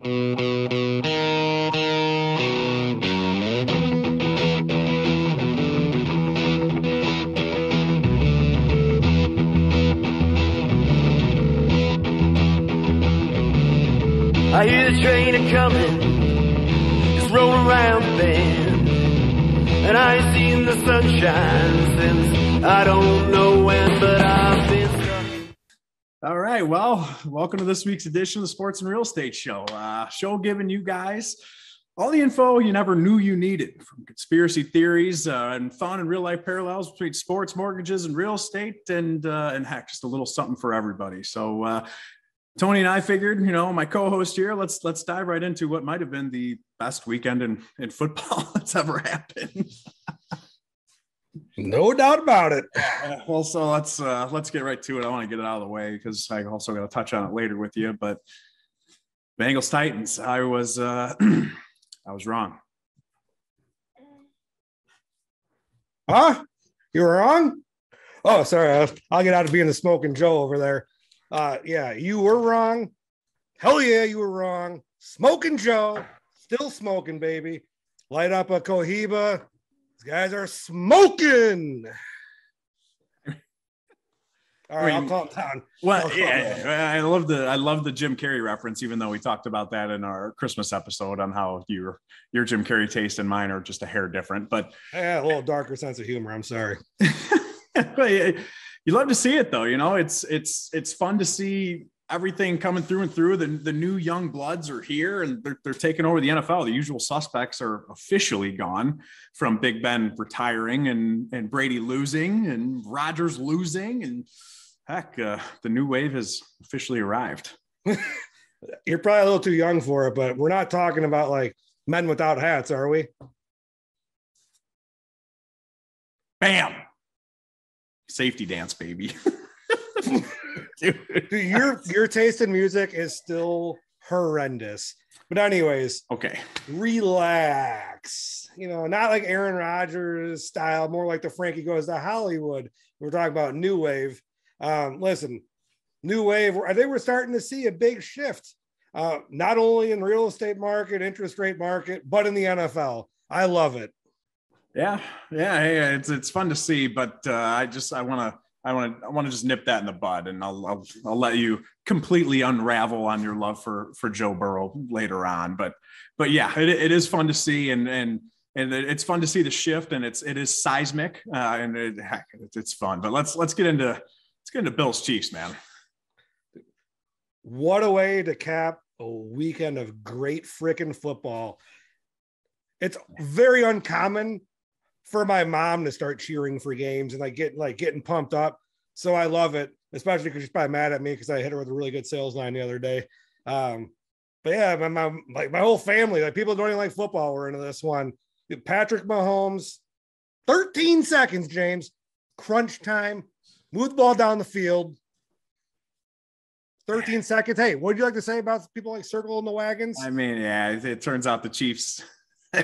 I hear the train a-coming, it's rolling around the bend, and I ain't seen the sunshine since I don't know when, but I've been stuck. All right, well, welcome to this week's edition of the Sports and Real Estate Show. Show giving you guys all the info you never knew you needed, from conspiracy theories and fun and real-life parallels between sports, mortgages, and real estate, and heck, just a little something for everybody. So, Tony and I figured, my co-host here, let's dive right into what might have been the best weekend in football that's ever happened. No doubt about it. Well, so let's get right to it. I want to get it out of the way because I also got to touch on it later with you. But Bengals Titans, I was wrong. Huh? You were wrong? Oh, sorry. I'll get out of being the smoking Joe over there. Yeah, you were wrong. Hell yeah, you were wrong. Smoking Joe, still smoking, baby. Light up a Cohiba. These guys are smoking. All right, I'll calm down. Well, yeah, I love the Jim Carrey reference, even though we talked about that in our Christmas episode on how your Jim Carrey taste and mine are just a hair different. But yeah, a little darker sense of humor. I'm sorry. You love to see it though. It's fun to see everything coming through and through. The new young bloods are here and they're taking over the NFL. The usual suspects are officially gone, from Big Ben retiring and Brady losing and Rodgers losing, and heck, the new wave has officially arrived. You're probably a little too young for it, but we're not talking about like men without hats, are we? Bam. Safety dance, baby. Dude, your taste in music is still horrendous. But anyways, okay, relax. Not like Aaron Rodgers style, more like the Frankie Goes to Hollywood. We're talking about new wave. Listen, new wave. I think we're starting to see a big shift, not only in real estate market, interest rate market, but in the NFL. I love it. Yeah. Hey, it's fun to see, but I want to just nip that in the bud, and I'll let you completely unravel on your love for Joe Burrow later on. But yeah, it is fun to see, and it's fun to see the shift, and it is seismic, and it's fun. But let's get into Bills Chiefs, man. What a way to cap a weekend of great freaking football. It's very uncommon for my mom to start cheering for games and getting pumped up. So I love it, especially because she's probably mad at me because I hit her with a really good sales line the other day. But yeah, my whole family, like people who don't even like football, were into this one. Patrick Mahomes, 13 seconds, James, crunch time, move the ball down the field. 13 seconds. Hey, what would you like to say about people like circling the wagons? I mean, yeah, it turns out the Chiefs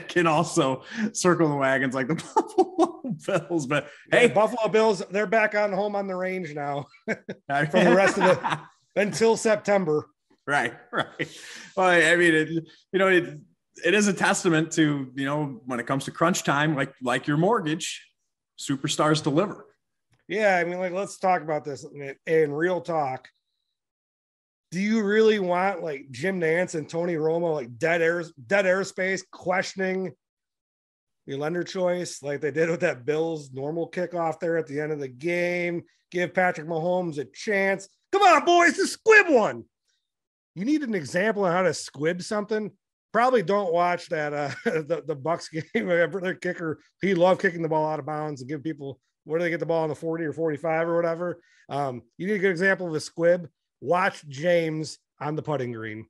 can also circle the wagons like the Buffalo Bills. But hey, Buffalo Bills, they're back on home on the range now for the rest of the until September. Right. Well, I mean, it is a testament to, when it comes to crunch time, like your mortgage, superstars deliver. Yeah, I mean, let's talk about this in real talk. Do you really want like Jim Nantz and Tony Romo, like dead airspace, questioning your lender choice like they did with that Bills normal kickoff there at the end of the game? Give Patrick Mahomes a chance. Come on, boys, the squib one. You need an example of how to squib something. Probably don't watch that the Bucs game. Their kicker, he loved kicking the ball out of bounds and give people, where do they get the ball on the 40 or 45 or whatever. You need a good example of a squib. Watch James on the putting green.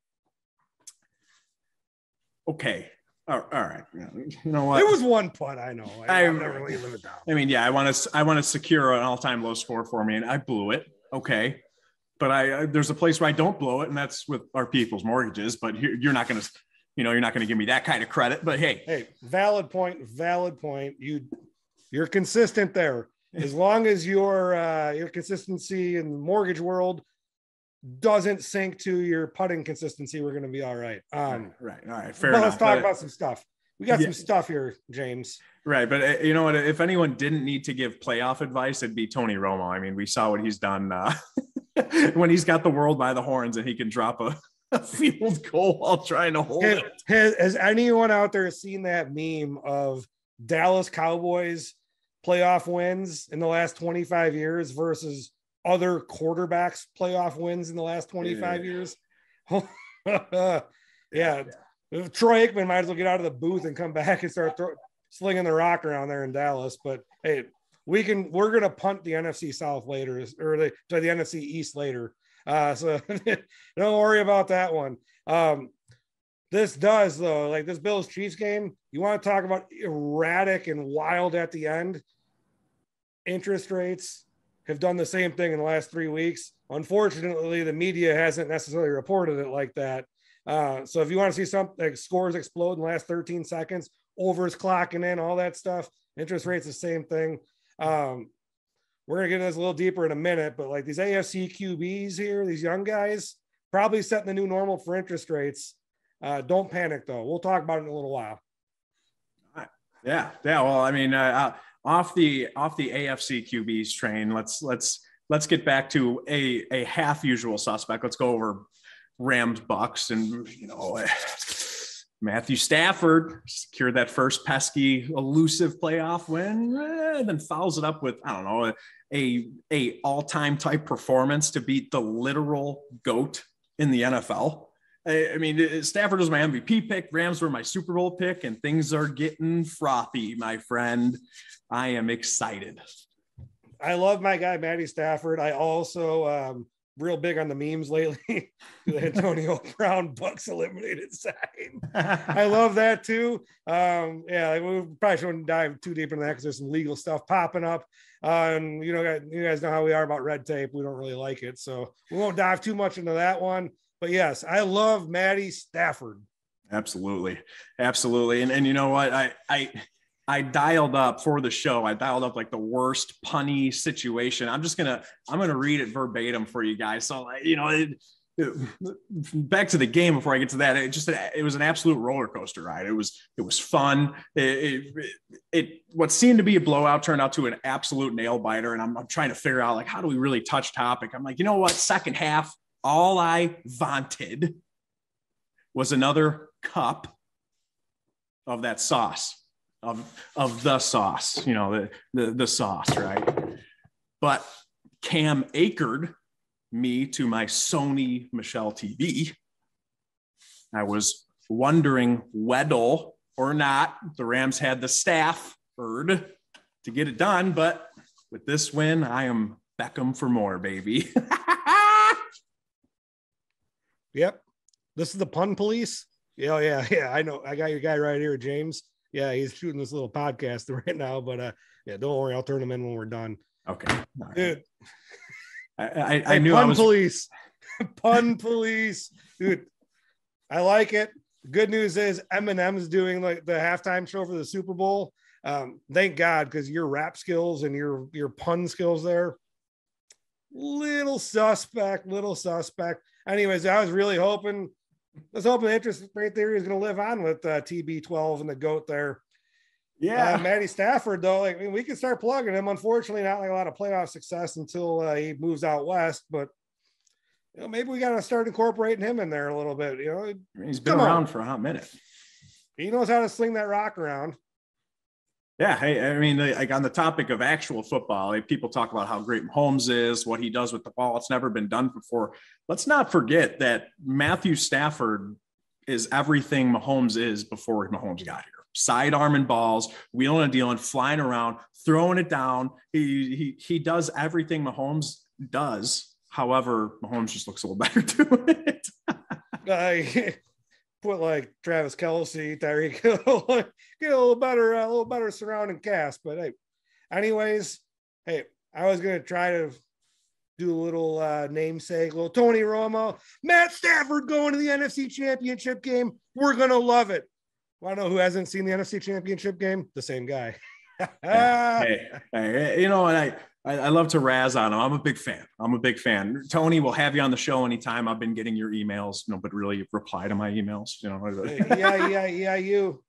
Okay. All right. You know what? There was one putt. I know. I'm never really live it down. I mean, yeah, I want to secure an all-time low score for me, and I blew it. Okay. But there's a place where I don't blow it, and that's with our people's mortgages. But you're not going to, you're not going to give me that kind of credit. But hey, valid point. You're consistent there. As long as your consistency in the mortgage world doesn't sync to your putting consistency, we're going to be all right. Right. All right. Fair enough. Let's talk about some stuff. We got some stuff here, James. Right. But you know what? If anyone didn't need to give playoff advice, it'd be Tony Romo. I mean, we saw what he's done when he's got the world by the horns and he can drop a field goal while trying to hold it. Has anyone out there seen that meme of Dallas Cowboys playoff wins in the last 25 years versus other quarterbacks playoff wins in the last 25 years? Yeah. Troy Aikman might as well get out of the booth and come back and start slinging the rock around there in Dallas. But hey, we're going to punt the NFC South later, or the NFC East later. So don't worry about that one. This does, though, like this Bills Chiefs game, you want to talk about erratic and wild at the end. Interest rates have done the same thing in the last 3 weeks. Unfortunately, the media hasn't necessarily reported it like that. So if you want to see some like scores explode in the last 13 seconds, overs clocking in, all that stuff, interest rates, the same thing. We're going to get this a little deeper in a minute, but like these AFC QBs here, these young guys, probably setting the new normal for interest rates. Don't panic though. We'll talk about it in a little while. Yeah. Well, I mean, off the AFC QBs train, let's get back to a half usual suspect. Let's go over Rams Bucks, and Matthew Stafford secured that first pesky elusive playoff win, then follows it up with a all-time type performance to beat the literal GOAT in the NFL. I mean, Stafford was my MVP pick, Rams were my Super Bowl pick, and things are getting frothy, my friend. I am excited. I love my guy Matty Stafford. I also real big on the memes lately. The Antonio Brown Bucks eliminated sign. I love that too. We probably shouldn't dive too deep into that because there's some legal stuff popping up. And you guys know how we are about red tape. We don't really like it, so we won't dive too much into that one. But yes, I love Matty Stafford. Absolutely. And you know what? I dialed up for the show. I dialed up like the worst punny situation. I'm going to read it verbatim for you guys. So, back to the game before I get to that, it was an absolute roller coaster ride. It was fun. What seemed to be a blowout turned out to an absolute nail biter. And I'm trying to figure out, like, how do we really touch topic? I'm like, you know what? Second half, all I wanted was another cup of that sauce. Of the sauce, the sauce, right? But Cam Akered me to my Sony Michelle TV. I was wondering whether or not the Rams had the Stafford to get it done, but with this win, I am Beckham for more, baby. Yep. This is the pun police. Yeah. I know. I got your guy right here, James. Yeah, he's shooting this little podcast right now, but don't worry, I'll turn him in when we're done. Okay, right. Dude. I knew pun police, pun police, dude. I like it. Good news is Eminem's doing like the halftime show for the Super Bowl. Thank God, because your rap skills and your pun skills there, little suspect. Anyways, I was really hoping. Let's hope the interest rate theory is going to live on with TB12 and the GOAT there. Yeah. Matty Stafford, though, we can start plugging him. Unfortunately, not like a lot of playoff success until he moves out west. But, maybe we got to start incorporating him in there a little bit. He's been around for a hot minute. He knows how to sling that rock around. Yeah. Hey, I mean, like on the topic of actual football, people talk about how great Mahomes is, what he does with the ball. It's never been done before. Let's not forget that Matthew Stafford is everything Mahomes is before Mahomes got here. Sidearming balls, wheeling and dealing, flying around, throwing it down. He does everything Mahomes does. However, Mahomes just looks a little better doing it. Put like Travis Kelce, Tyreek Hill, get a little better surrounding cast. But hey, anyways, I was gonna try to do a little namesake, little Tony Romo, Matt Stafford going to the NFC Championship game. We're gonna love it. Want to know who hasn't seen the NFC Championship game? The same guy. Yeah. Hey, you know, and I love to razz on him. I'm a big fan. Tony, will have you on the show anytime. I've been getting your emails, but really reply to my emails. Yeah. You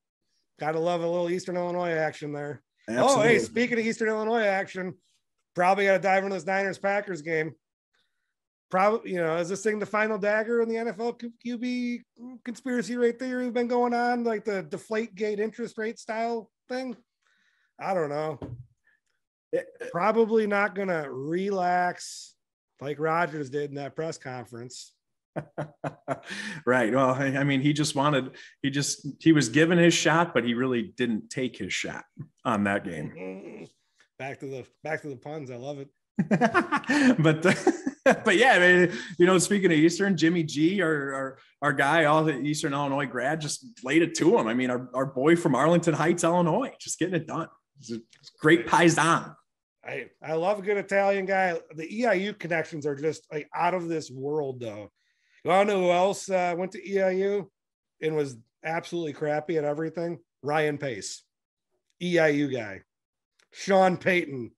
gotta love a little Eastern Illinois action there. Absolutely. Oh, hey, speaking of Eastern Illinois action, probably got to dive into this Niners-Packers game. Probably, is this thing the final dagger in the NFL QB conspiracy rate theory been going on, like the deflate gate interest rate style thing? I don't know. Probably not going to relax like Rodgers did in that press conference. Right. Well, I mean, he was given his shot, but he really didn't take his shot on that game. Back to the puns. I love it. But yeah, I mean, speaking of Eastern, Jimmy G, our guy, all the Eastern Illinois grad, just laid it to him. I mean, our boy from Arlington Heights, Illinois, just getting it done. It's a great paisan. I love a good Italian guy. The EIU connections are just like out of this world, though. You want to know who else went to EIU and was absolutely crappy at everything? Ryan Pace, EIU guy. Sean Payton,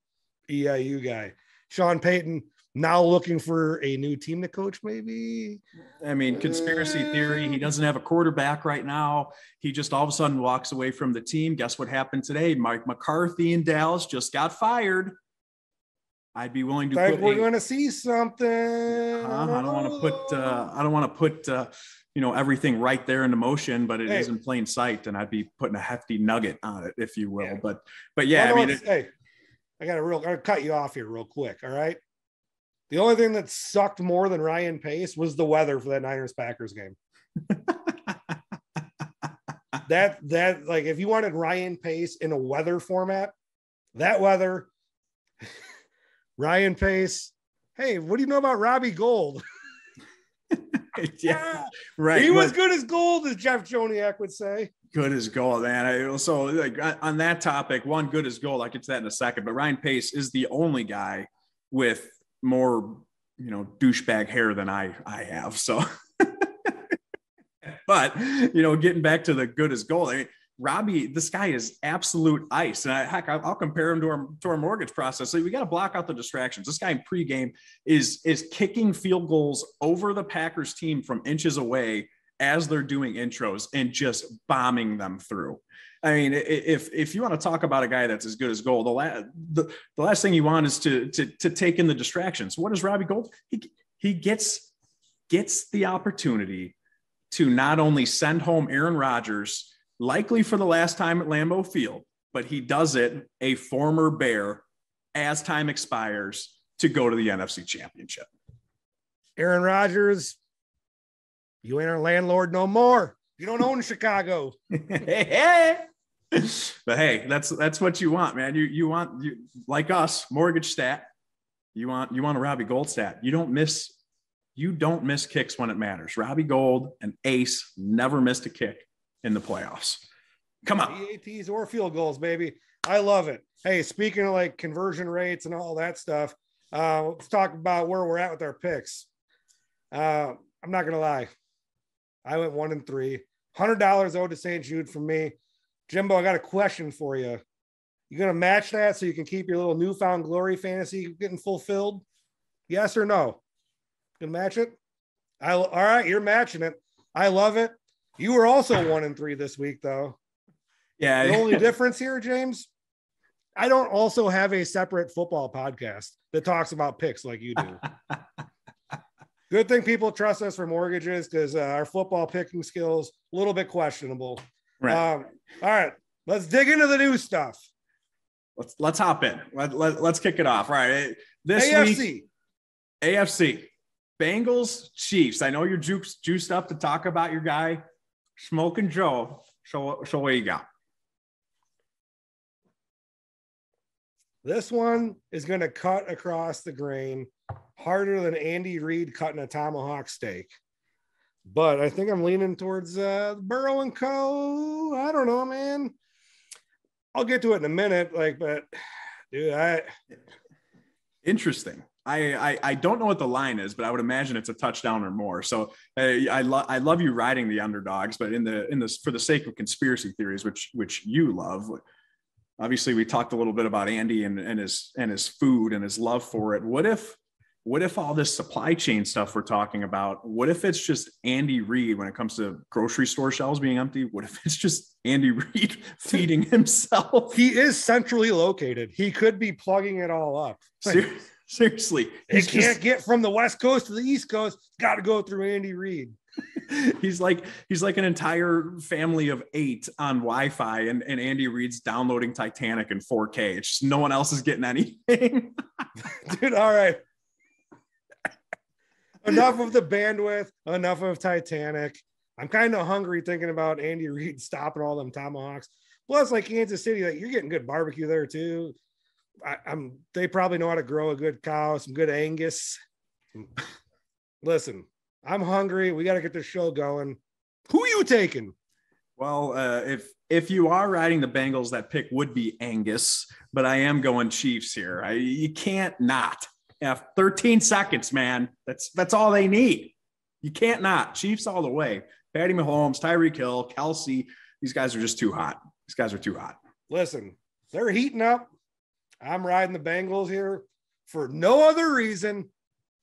EIU guy. Sean Payton now looking for a new team to coach, maybe. I mean, conspiracy theory. He doesn't have a quarterback right now. He just all of a sudden walks away from the team. Guess what happened today? Mike McCarthy in Dallas just got fired. I'd be willing to put. We're going to see something. I don't want to put. Everything right there into motion, but it is in plain sight, and I'd be putting a hefty nugget on it, if you will. Yeah. But yeah, I mean, I got to cut you off here real quick. All right. The only thing that sucked more than Ryan Pace was the weather for that Niners-Packers game. that like, if you wanted Ryan Pace in a weather format, that weather, Ryan Pace. Hey, what do you know about Robbie Gould? Yeah, right. He was good as gold, as Jeff Joniak would say. Good as gold, man. So like on that topic, good as gold. I'll get to that in a second. But Ryan Pace is the only guy with more, douchebag hair than I have. So, but getting back to the good as gold. I mean, Robbie, this guy is absolute ice. And I'll compare him to our mortgage process. So we got to block out the distractions. This guy in pregame is kicking field goals over the Packers team from inches away as they're doing intros and just bombing them through. I mean, if you want to talk about a guy that's as good as gold, the last thing you want is to take in the distractions. What is Robbie Gould? He gets the opportunity to not only send home Aaron Rodgers, likely for the last time at Lambeau Field, but he does it, a former Bear, as time expires, to go to the NFC Championship. Aaron Rodgers, you ain't our landlord no more. You don't own Chicago. Hey. But hey, that's what you want, man. You want like us, mortgage stat. You want a Robbie Gould stat. You don't miss kicks when it matters. Robbie Gould, an ace, never missed a kick in the playoffs. Come on. EATs or field goals, baby. I love it. Hey, speaking of like conversion rates and all that stuff, let's talk about where we're at with our picks. I'm not gonna lie. I went 1-3. $100 owed to St. Jude from me. Jimbo, I got a question for you. You gonna match that so you can keep your little newfound glory fantasy getting fulfilled? Yes or no? Gonna match it? All right, you're matching it. I love it. You were also 1-3 this week, though. Yeah. The only difference here, James, I don't also have a separate football podcast that talks about picks like you do. Good thing people trust us for mortgages because our football picking skills a little bit questionable. Right. All right, let's dig into the new stuff. Let's hop in. Let's kick it off. All right. This AFC. week, AFC, Bengals, Chiefs. I know you're juiced up to talk about your guy, Smoking Joe. Show what you got. This one is going to cut across the grain harder than Andy Reid cutting a tomahawk steak. But I think I'm leaning towards Burrow and Co. I don't know, man. I'll get to it in a minute. But dude, interesting. I don't know what the line is, but I would imagine it's a touchdown or more. So I love you riding the underdogs, but in the for the sake of conspiracy theories, which you love, obviously we talked a little bit about Andy and his food and his love for it. What if all this supply chain stuff we're talking about, what if it's just Andy Reid when it comes to grocery store shelves being empty? What if it's just Andy Reid feeding himself? He is centrally located. He could be plugging it all up. Seriously. It can't get from the West Coast to the East Coast. It's got to go through Andy Reid. He's like an entire family of 8 on Wi-Fi, and Andy Reid's downloading Titanic in 4K. It's just no one else is getting anything. Dude, all right. Enough of the bandwidth, enough of Titanic. I'm kind of hungry thinking about Andy Reid stopping all them tomahawks. Plus, like Kansas City, like you're getting good barbecue there too. They probably know how to grow a good cow, some good Angus. Listen, I'm hungry. We got to get this show going. Who are you taking? Well, if you are riding the Bengals, that pick would be Angus, but I am going Chiefs here. You can't not. 13 seconds, man. That's all they need. You can't not. Chiefs all the way. Patty Mahomes, Tyreek Hill, Kelsey. These guys are just too hot. These guys are too hot. Listen, they're heating up. I'm riding the Bengals here for no other reason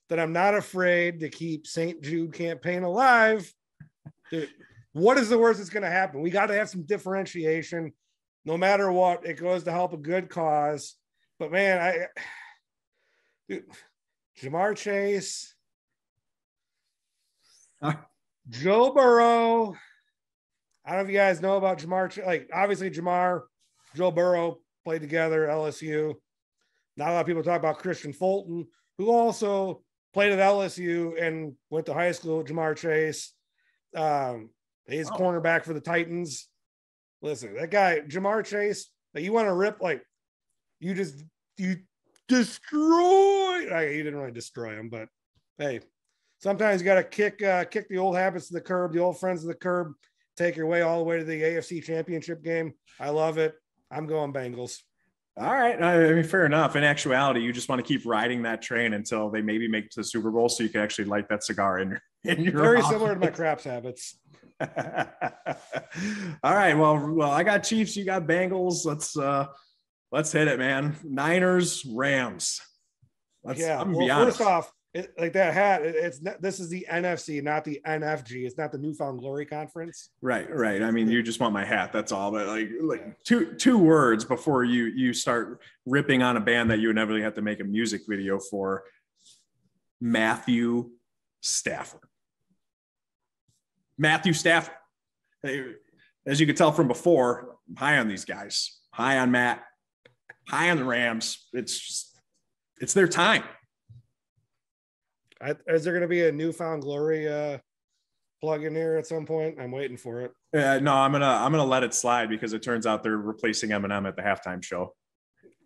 than I'm not afraid to keep St. Jude campaign alive. Dude, what is the worst that's going to happen? We got to have some differentiation. No matter what, it goes to help a good cause. But man, dude, Ja'Marr Chase, Joe Burrow. I don't know if you guys know about Ja'Marr. Like, obviously, Ja'Marr, Joe Burrow played together at LSU. Not a lot of people talk about Christian Fulton, who also played at LSU and went to high school with Ja'Marr Chase. He's cornerback for the Titans. Listen, that guy, Ja'Marr Chase, that you want to rip, like, you destroy. You didn't really destroy him, but hey, sometimes you got to kick the old habits to the curb, the old friends to the curb, take your way all the way to the AFC Championship game. I love it. I'm going Bengals. All right. I mean, fair enough. In actuality, you just want to keep riding that train until they maybe make it to the Super Bowl so you can actually light that cigar in your Very mouth. similar to my craps habits. All right. Well, I got Chiefs. You got Bengals. Let's hit it, man. Niners, Rams. First off, like that hat, this is the NFC, not the NFG. It's not the Newfound Glory Conference. Right. I mean, you just want my hat. That's all. But like two words before you start ripping on a band that you would never have to make a music video for. Matthew Stafford. As you could tell from before, I'm high on these guys. High on Matt. High on the Rams. It's their time. Is there going to be a Newfound Glory plug in here at some point? I'm waiting for it. No, I'm gonna let it slide because it turns out they're replacing Eminem at the halftime show.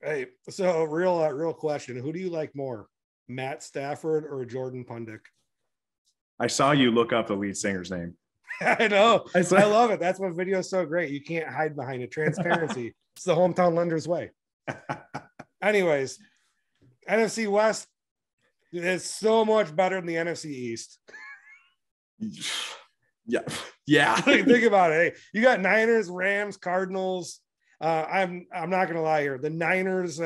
Hey, so real question: who do you like more, Matt Stafford or Jordan Pundick? I saw you look up the lead singer's name. I know. I love it. That's what video is so great. You can't hide behind it. Transparency. It's the hometown lender's way. Anyways, NFC West. It's so much better than the NFC East. Yeah. Think about it. Hey, you got Niners, Rams, Cardinals. I'm not gonna lie here. The Niners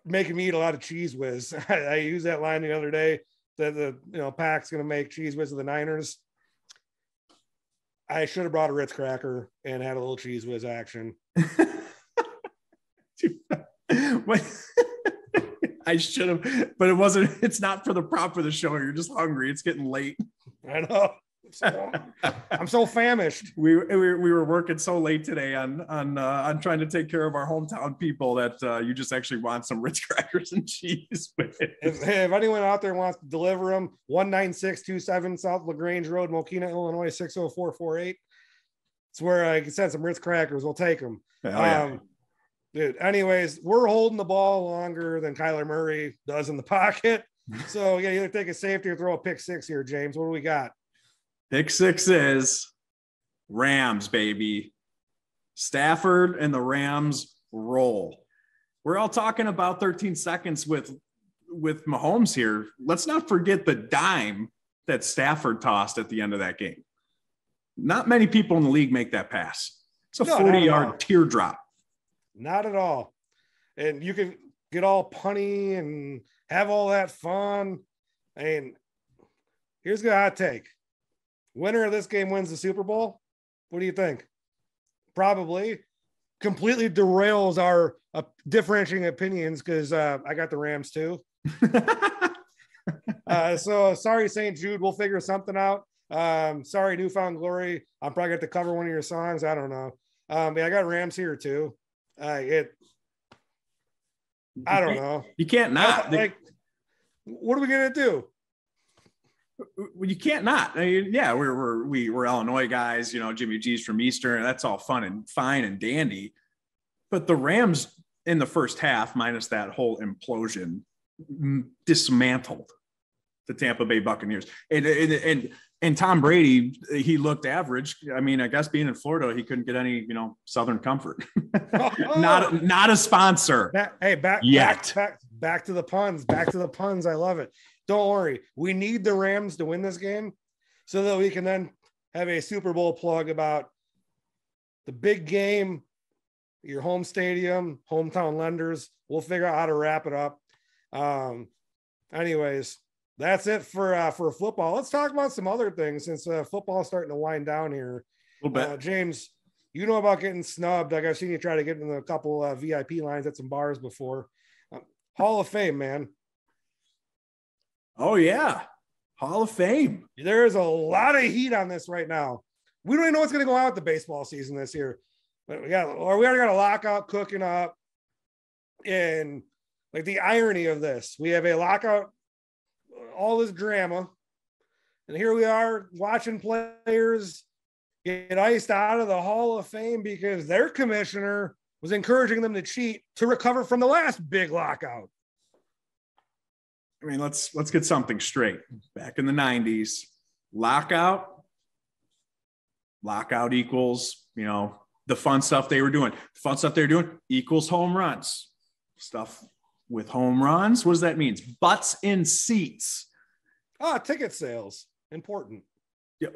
making me eat a lot of Cheese Whiz. I used that line the other day that the Pac's gonna make Cheese Whiz of the Niners. I should have brought a Ritz cracker and had a little Cheese Whiz action. I should have, but it wasn't. It's not for the prop for the show. You're just hungry. It's getting late. I know. I'm so famished. We were working so late today on trying to take care of our hometown people that you just actually want some Ritz crackers and cheese with it. If anyone out there wants to deliver them, 19627 South LaGrange Road, Mokina, Illinois 60448. It's where I can send some Ritz crackers. We'll take them. Dude, anyways, we're holding the ball longer than Kyler Murray does in the pocket. So, yeah, either take a safety or throw a pick six here, James. What do we got? Pick six is Rams, baby. Stafford and the Rams roll. We're all talking about 13 seconds with Mahomes here. Let's not forget the dime that Stafford tossed at the end of that game. Not many people in the league make that pass. It's a 40-yard teardrop. Not at all. And you can get all punny and have all that fun. And here's a hot take. Winner of this game wins the Super Bowl. What do you think? Probably. Completely derails our differentiating opinions because I got the Rams too. So sorry, St. Jude. We'll figure something out. Sorry, Newfound Glory. I'm probably going to cover one of your songs. I don't know. Yeah, I got Rams here too. I don't know. You can't not. Like, what are we going to do? You can't not. I mean, yeah, we're Illinois guys. You know, Jimmy G's from Eastern. That's all fun and fine and dandy. But the Rams in the first half, minus that whole implosion, dismantled the Tampa Bay Buccaneers. And Tom Brady, he looked average. I mean, I guess being in Florida, he couldn't get any, you know, Southern comfort. Not a sponsor. Back to the puns. Back to the puns. I love it. Don't worry. We need the Rams to win this game so that we can then have a Super Bowl plug about the big game, your home stadium, hometown lenders. We'll figure out how to wrap it up. Anyways, that's it for football. Let's talk about some other things since football is starting to wind down here. A little bit. James, you know about getting snubbed. Like I've seen you try to get in a couple VIP lines at some bars before. Hall of Fame, man. Oh, yeah. Hall of Fame. There is a lot of heat on this right now. We don't even know what's going to go on with the baseball season this year. But we already got a lockout cooking up. And like the irony of this, we have a lockout, all this drama. And here we are watching players get iced out of the Hall of Fame because their commissioner was encouraging them to cheat to recover from the last big lockout. I mean, let's get something straight. Back in the 90s, lockout equals, you know, the fun stuff they were doing. Fun stuff they were doing equals home runs. Stuff with home runs, what does that mean? Butts in seats. Ticket sales. Important. Yeah.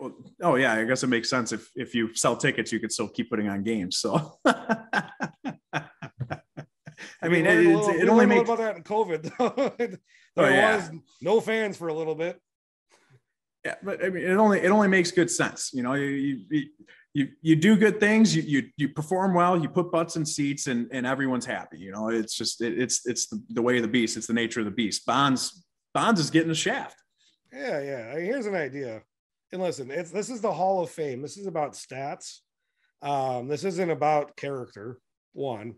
Oh, yeah. I guess it makes sense. If you sell tickets, you could still keep putting on games. So I mean, it only makes about that in COVID. There was no fans for a little bit. Yeah, but I mean, it only makes good sense. You know, you do good things, you perform well, you put butts in seats, and everyone's happy. You know, it's just it's the way of the beast. It's the nature of the beast. Bonds is getting a shaft. Yeah. I mean, here's an idea. And listen, this is the Hall of Fame. This is about stats. This isn't about character. One.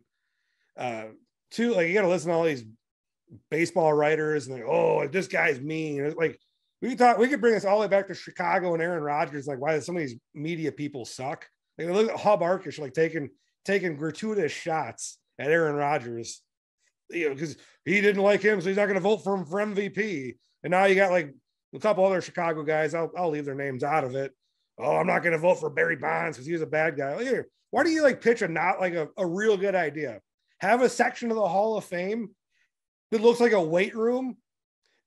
Two, like you got to listen to all these baseball writers and like, oh, this guy's mean. It's like we could bring this all the way back to Chicago and Aaron Rodgers. Like, why some of these media people suck? Like, look at Hub Arkush, like taking gratuitous shots at Aaron Rodgers, you know, because he didn't like him, so he's not going to vote for him for MVP. And now you got like a couple other Chicago guys. I'll leave their names out of it. Oh, I'm not going to vote for Barry Bonds because he was a bad guy. Like, here, why do you like pitch a real good idea? Have a section of the Hall of Fame that looks like a weight room,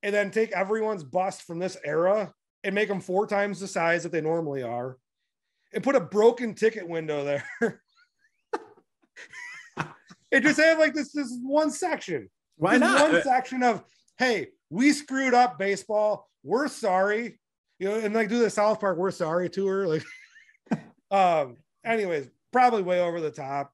and then take everyone's bust from this era and make them 4 times the size that they normally are, and put a broken ticket window there. And just have like this one section. Why not? One section of, hey, we screwed up baseball. We're sorry. You know, and like do the South Park "We're Sorry" tour. Like, anyways, probably way over the top.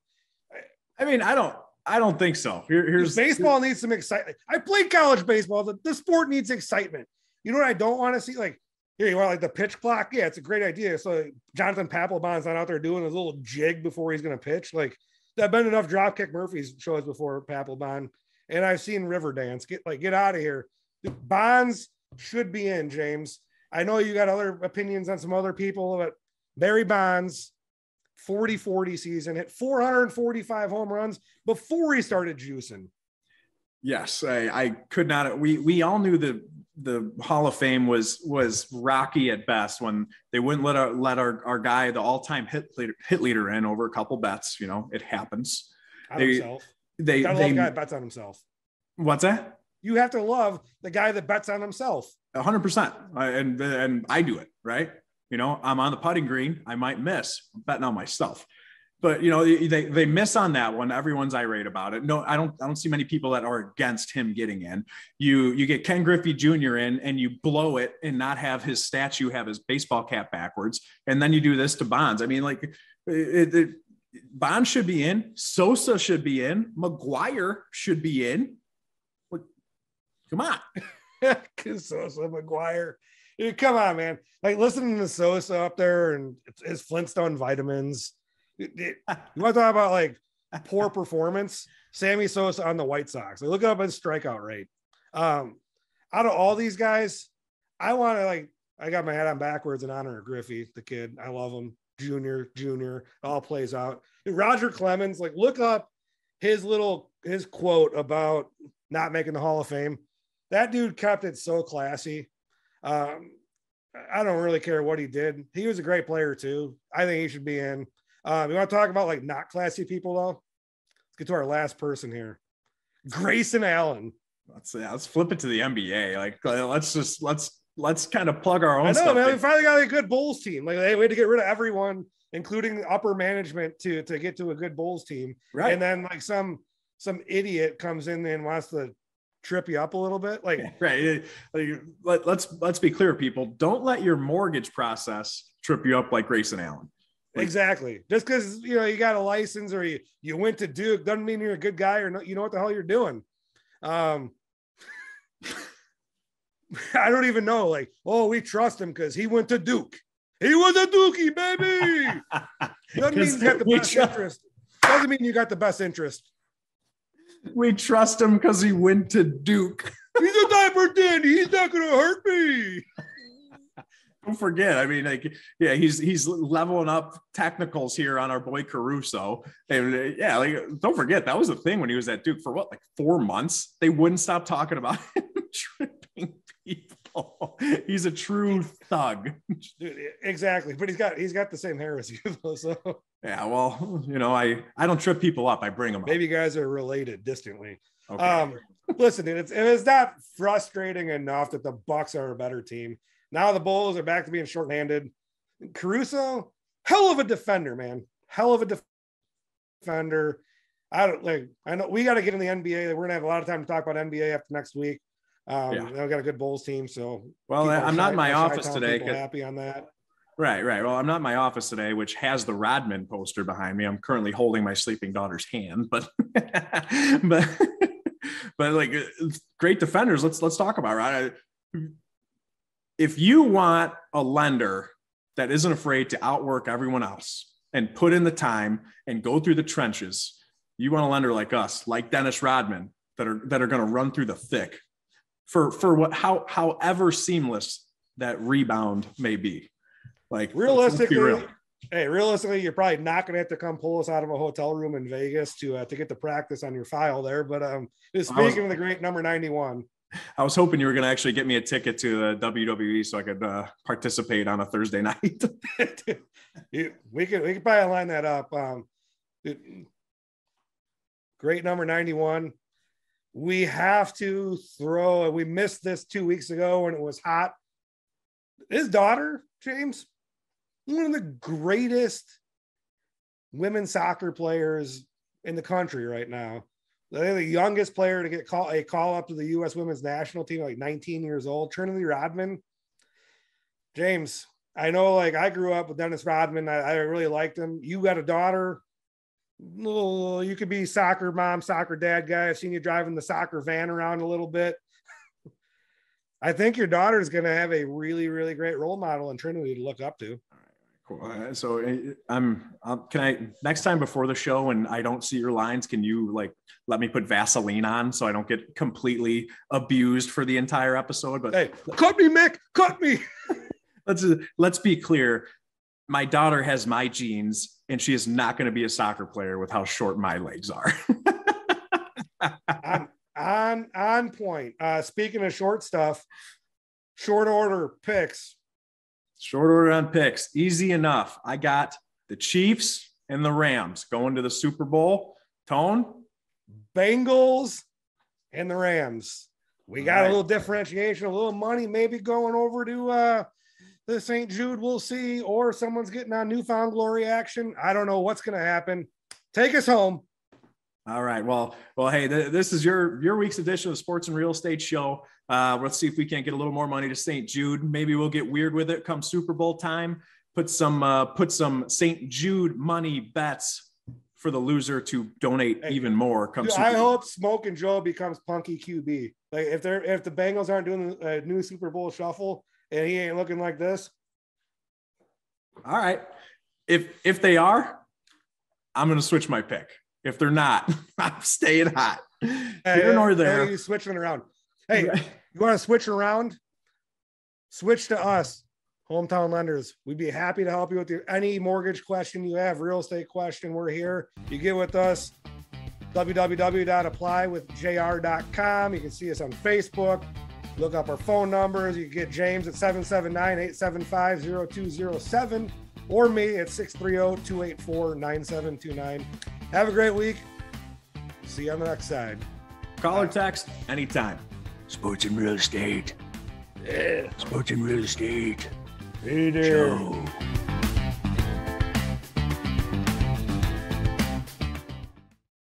I mean, I don't think so. Here's baseball needs some excitement. I played college baseball. The sport needs excitement. You know what I don't want to see? Like, here you are, like the pitch clock. Yeah, it's a great idea. So Jonathan Papelbon's not out there doing his little jig before he's going to pitch. Like, I've been enough Dropkick Murphys shows before Papelbon, and I've seen Riverdance. Get out of here. Bonds should be in, James. I know you got other opinions on some other people, but Barry Bonds, 40-40 season, hit 445 home runs before he started juicing. Yes, I could not. We all knew the Hall of Fame was rocky at best when they wouldn't let our guy, the all-time hit leader, in over a couple bets. You know, it happens. Himself. They love the guy that bets on himself. What's that? You have to love the guy that bets on himself. 100%. And I do it, right? You know, I'm on the putting green. I might miss. I'm betting on myself. But you know, they miss on that one. Everyone's irate about it. No, I don't see many people that are against him getting in. You get Ken Griffey Jr. in, and you blow it and not have his statue have his baseball cap backwards, and then you do this to Bonds. I mean, like Bonds should be in, Sosa should be in, McGuire should be in. Come on, Sosa, McGuire. Dude, come on, man. Like listening to Sosa up there and his Flintstone vitamins. You want to talk about like poor performance? Sammy Sosa on the White Sox. Like, look up his strikeout rate. Out of all these guys, I want to I got my head on backwards in honor of Griffey, the kid. I love him. Junior, it all plays out. Roger Clemens, like look up his quote about not making the Hall of Fame. That dude kept it so classy. I don't really care what he did. He was a great player too. I think he should be in. You want to talk about like not classy people though? Let's get to our last person here. Grayson Allen. Let's flip it to the NBA. Like let's kind of plug our own. I know, stuff man. in. We finally got a good Bulls team. Like we had to get rid of everyone, including the upper management, to get to a good Bulls team. Right. And then like some idiot comes in and wants to trip you up a little bit. Like right. Like, let's be clear, people. Don't let your mortgage process trip you up like Grayson Allen. Exactly. Just because you got a license or you went to Duke doesn't mean you're a good guy or you know what the hell you're doing. I don't even know. Like, oh, we trust him because he went to Duke. He was a Dookie, baby. Doesn't mean you got the best interest. Doesn't mean you got the best interest. We trust him because he went to Duke. He's a diaper dandy. He's not going to hurt me. Don't forget. I mean, like, yeah, he's leveling up technicals here on our boy Caruso. And yeah, like, don't forget that was the thing when he was at Duke for what, like 4 months. They wouldn't stop talking about him tripping people. He's a true thug. Dude, exactly. But he's got the same hair as you, though. So yeah, well, I don't trip people up. I bring them up. Maybe you guys are related distantly. Okay. Listen, it's not frustrating enough that the Bucks are a better team. Now the Bulls are back to being shorthanded. Caruso, hell of a defender, man. Hell of a defender. I know we got to get in the NBA. We're gonna have a lot of time to talk about NBA after next week. We got a good Bulls team. So well, I'm not in my office today. Happy on that. Right. Well, I'm not in my office today, which has the Rodman poster behind me. I'm currently holding my sleeping daughter's hand, but like great defenders. Let's talk about right. If you want a lender that isn't afraid to outwork everyone else and put in the time and go through the trenches, you want a lender like us, like Dennis Rodman, that are going to run through the thick for however seamless that rebound may be. Like realistically, you're probably not going to have to come pull us out of a hotel room in Vegas to get the practice on your file there. But speaking of the great number 91. I was hoping you were going to actually get me a ticket to the WWE so I could participate on a Thursday night. we could probably line that up. Great number 91. We have to we missed this 2 weeks ago when it was hot. His daughter, James, one of the greatest women's soccer players in the country right now. They're the youngest player to get a call up to the U.S. women's national team, like 19 years old. Trinity Rodman. James, I know, like, I grew up with Dennis Rodman. I really liked him. You got a daughter. You could be soccer mom, soccer dad guy. I've seen you driving the soccer van around a little bit. I think your daughter is going to have a really, really great role model in Trinity to look up to. Cool. So can I next time before the show and I don't see your lines, can you like let me put Vaseline on so I don't get completely abused for the entire episode? But hey, cut me, Mick, cut me. Let's be clear. My daughter has my genes and she is not going to be a soccer player with how short my legs are. on point. Speaking of short stuff, short order picks. Short order on picks. Easy enough. I got the Chiefs and the Rams going to the Super Bowl. Tone? Bengals and the Rams. We got a little differentiation, a little money maybe going over to the St. Jude we'll see, or someone's getting on Newfound Glory action. I don't know what's going to happen. Take us home. All right. Well, hey, this is your week's edition of the Sports and Real Estate Show. Let's see if we can't get a little more money to St. Jude. Maybe we'll get weird with it come Super Bowl time. Put some St. Jude money bets for the loser to donate even more. I hope Smoke and Joe becomes Punky QB. Like if the Bengals aren't doing a new Super Bowl shuffle and he ain't looking like this. All right. If they are, I'm going to switch my pick. If they're not, I'm staying hot. Here nor there. Hey, you switching around. Hey, you want to switch around? Switch to us, Hometown Lenders. We'd be happy to help you with any mortgage question you have, real estate question. We're here. You get with us, www.applywithjr.com. You can see us on Facebook. Look up our phone numbers. You can get James at 779-875-0207 or me at 630-284-9729. Have a great week. See you on the next side. Call or text anytime. Sports and Real Estate. Yeah. Sports and Real Estate. Hey there. Show.